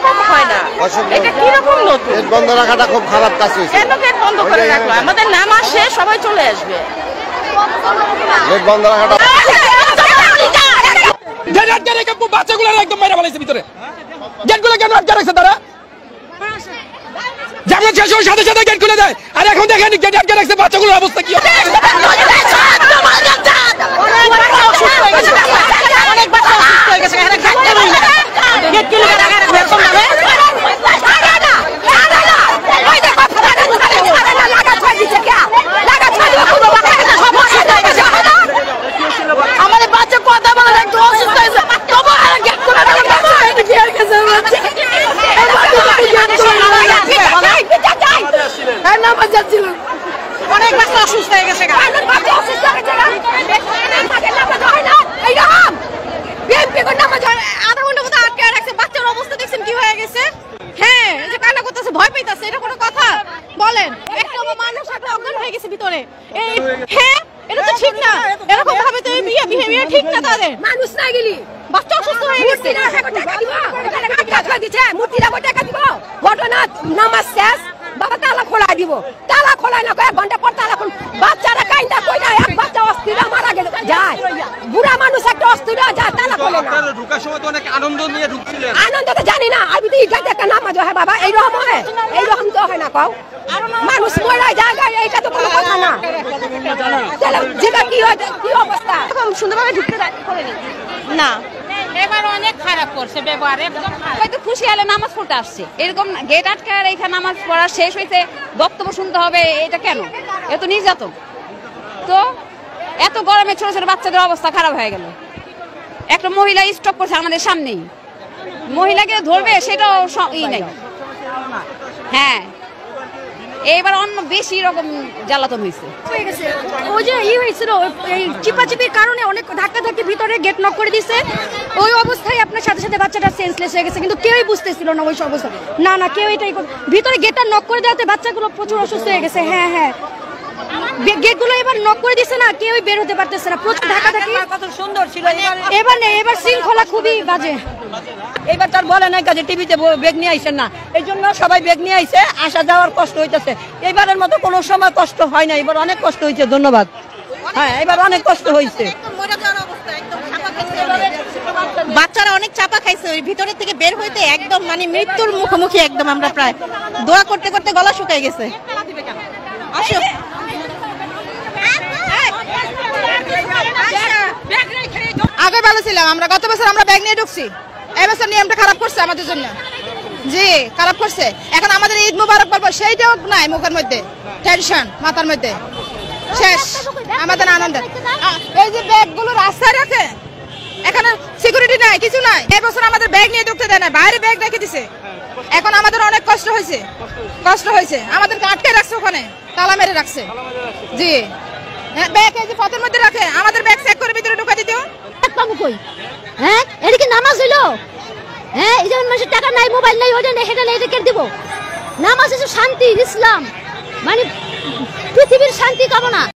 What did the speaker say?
এরকম হয় না। এটা কি রকম নতুন? গেট বন্ধ রাখাটা খুব খারাপ কাজ হয়েছে। কেন গেট বন্ধ করে রাখলো? আমাদের নামাজ শেষ, সবাই চলে আসবে। গেট বন্ধ রাখাটা বাচ্চাগুলো একদম মেরে ফেলাইছে ভিতরে। গেটগুলো কেন আটকে রাখছে তারা? যেমন শেষ হওয়ার সাথে সাথে গেট খুলে দেয়, আর এখন দেখেন গেট আটকে রাখছে, বাচ্চাগুলোর অবস্থা কি হবে? আমাদের বাচ্চা কথা বলে একটু অসুস্থ হয়েছে, অনেক বাচ্চা অসুস্থ হয়ে গেছে। আধা ঘন্টা মতো আটকে রাখছে, বাচ্চার অবস্থা দেখছেন কি হয়ে গেছে। হ্যাঁ, যে কান্না করতেছে, ভয় পাইতেছে, এটা কোনো কথা বলেন? একটা মানুষ একটা অজ্ঞান হয়ে গেছে ভিতরে। হ্যাঁ, এটা তো ঠিক না, এরকম ভাবে তো বিহেভিয়ার ঠিক না। তাদের মানুষ না গেলি বাচ্চা অসুস্থ হয়ে গেছে। ঘটনা নামাজ শেষ, বাবা তালা খোলাই দিব, তালা খোলাই না কয়েক ঘন্টা পর তালা খোল। বাচ্চারা কাইন্দা কই না, এক বাচ্চা অস্থির মারা গেল যায়, বুড়া মানুষ একটা অস্থির যায়, তালা খোলে না। ঢোকার সময় তো অনেক আনন্দ নিয়ে ঢুকছিলেন। আনন্দ তো জানি না, আমি তো ইটা দেখা নামাজ হয় বাবা, এইরকম হয়, এইরকম তো হয় না। কও মানুষ মরা জায়গায়, এইটা তো কোনো কথা না। যেটা কি হয়, কি অবস্থা সুন্দরভাবে ঢুকতে না। এবার অনেক খারাপ করছে ব্যবহার, একদম হয়তো খুশি হলে নামাজ পড়তে আসছে, এরকম গেট আটকে এখানে নামাজ পড়া শেষ হয়েছে, বক্তব্য শুনতে হবে, এটা কেন? এ তো নির্যাতন। তো এত গরমে ছোট ছোট বাচ্চাদের অবস্থা খারাপ হয়ে গেল। একটা মহিলা স্টপ করছে আমাদের সামনেই, মহিলাকে ধরবে সেটাও ই নাই। হ্যাঁ, এবার অন্য বেশি রকম জ্বালাতন হয়েছে। ওই যে হয়েছিল, এই চিপাচিপির কারণে অনেক ধাক্কাধাক্কি, ভিতরে গেট নক করে দিছে। ওই অবস্থায় আপনার সাথে সাথে বাচ্চাটা সেন্সলেস হয়ে গেছে, কিন্তু কেউই বুঝতেছিল না ওই অবস্থা। না কেউ এটাই ভিতরে গেটটা নক করে দেওয়াতে বাচ্চাগুলো প্রচুর অসুস্থ হয়ে গেছে। হ্যাঁ, গেটগুলো এবার নক করে দিছে না, কেউই বের হতে পারতেছে না, প্রচুর ধাক্কাধাক্কি। কত সুন্দর ছিল, এবার শৃঙ্খলা খুবই বাজে। এবার তার বলে নাই কাজে টিভিতে ব্যাগ নিয়ে আইসেন না, এই জন্য সবাই ব্যাগ নিয়ে আইসে, আসা যাওয়ার কষ্ট হইতেছে। এবারের মতো কোনো সময় কষ্ট হয় না, এবার অনেক কষ্ট হয়েছে। ধন্যবাদ। হ্যাঁ, এবার অনেক কষ্ট হয়েছে। বাচ্চারা অনেক চাপা খাইছে, ওই ভিতরের থেকে বের হইতে একদম মানে মৃত্যুর মুখোমুখি একদম। আমরা প্রায় দোয়া করতে করতে গলা শুকাই গেছে। আসো, আগে ভালো ছিলাম আমরা, গত বছর আমরা ব্যাগ নিয়ে ঢুকছি, এবছর নিয়মটা খারাপ করছে আমাদের জন্য। জি, খারাপ করছে। এখন আমাদের ঈদ মুবারক বলবো, সেইটাও নাই মুখের মধ্যে, টেনশন মাথার মধ্যে শেষ। আমাদের আনন্দ এই যে ব্যাগগুলো রাস্তায় রাখে, এখানে সিকিউরিটি নাই, কিছু নাই। এবছর আমাদের ব্যাগ নিয়ে ঢুকতে দেয় না, বাইরে ব্যাগ রেখে দিছে। এখন আমাদের অনেক কষ্ট হয়েছে, আমাদেরকে আটকে রাখছে, ওখানে তালা মেরে রাখছে। জি, ব্যাগ এই যে পথের মধ্যে রাখে, আমাদের ব্যাগ চেক করে ভিতরে ঢুকা দিত। পাবো কই? হ্যাঁ, এটা কি নামাজ হইলো? হ্যাঁ, এই যে মানুষের টাকা নাই, মোবাইল নাই, ওইটা নেই, সেটা নেই, এটা কে দিব? নামাজ হচ্ছে শান্তি, ইসলাম, মানে পৃথিবীর শান্তি কামনা।